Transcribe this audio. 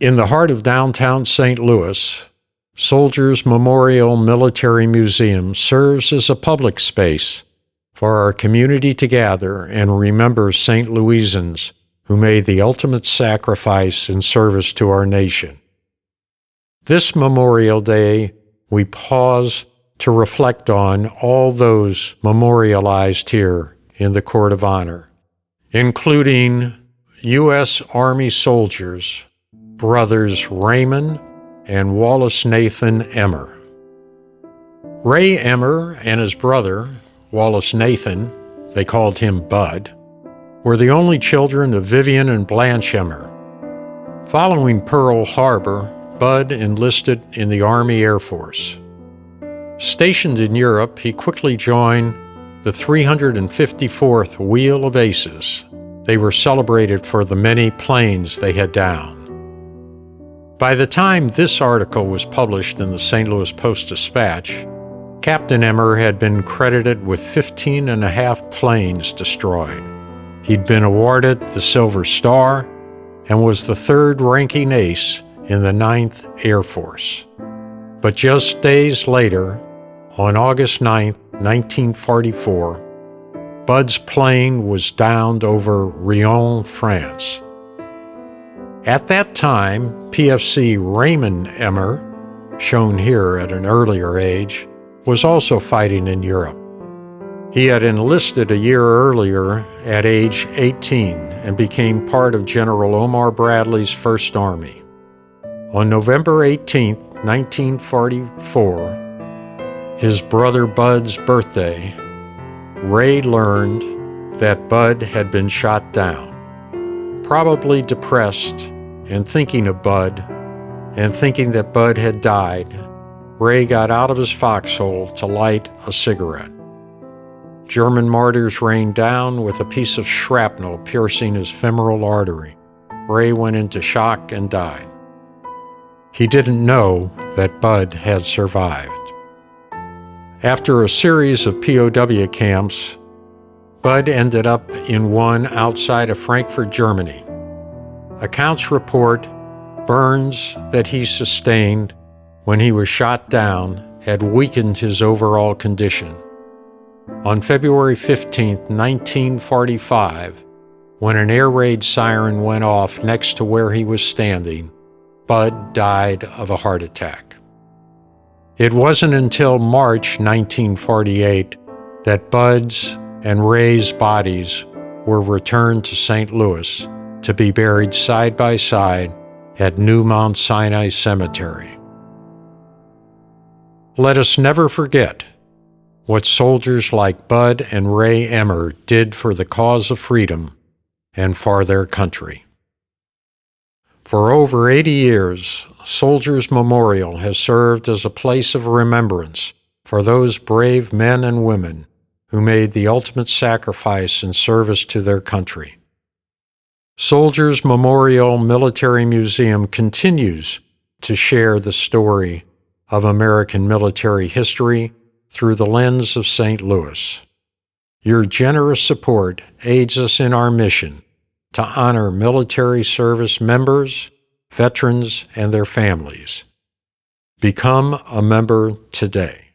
In the heart of downtown St. Louis, Soldiers Memorial Military Museum serves as a public space for our community to gather and remember St. Louisans who made the ultimate sacrifice in service to our nation. This Memorial Day, we pause to reflect on all those memorialized here in the Court of Honor, including U.S. Army soldiers, brothers Raymond and Wallace Nathan Emmer. Ray Emmer and his brother, Wallace Nathan, they called him Bud, were the only children of Vivian and Blanche Emmer. Following Pearl Harbor, Bud enlisted in the Army Air Force. Stationed in Europe, he quickly joined the 354th Wheel of Aces. They were celebrated for the many planes they had downed. By the time this article was published in the St. Louis Post-Dispatch, Captain Emmer had been credited with 15 and a half planes destroyed. He'd been awarded the Silver Star and was the third-ranking ace in the 9th Air Force. But just days later, on August 9, 1944, Bud's plane was downed over Riom, France. At that time, PFC Raymond Emmer, shown here at an earlier age, was also fighting in Europe. He had enlisted a year earlier at age 18 and became part of General Omar Bradley's First Army. On November 18, 1944, his brother Bud's birthday, Ray learned that Bud had been shot down. Probably depressed and thinking of Bud and thinking that Bud had died, Ray got out of his foxhole to light a cigarette. German mortars rained down with a piece of shrapnel piercing his femoral artery. Ray went into shock and died. He didn't know that Bud had survived. After a series of POW camps, Bud ended up in one outside of Frankfurt, Germany. Accounts report burns that he sustained when he was shot down had weakened his overall condition. On February 15, 1945, when an air raid siren went off next to where he was standing, Bud died of a heart attack. It wasn't until March 1948 that Bud's and Ray's bodies were returned to St. Louis to be buried side by side at New Mount Sinai Cemetery. Let us never forget what soldiers like Bud and Ray Emmer did for the cause of freedom and for their country. For over 80 years, Soldiers Memorial has served as a place of remembrance for those brave men and women who made the ultimate sacrifice in service to their country. Soldiers Memorial Military Museum continues to share the story of American military history through the lens of St. Louis. Your generous support aids us in our mission to honor military service members, veterans, and their families. Become a member today.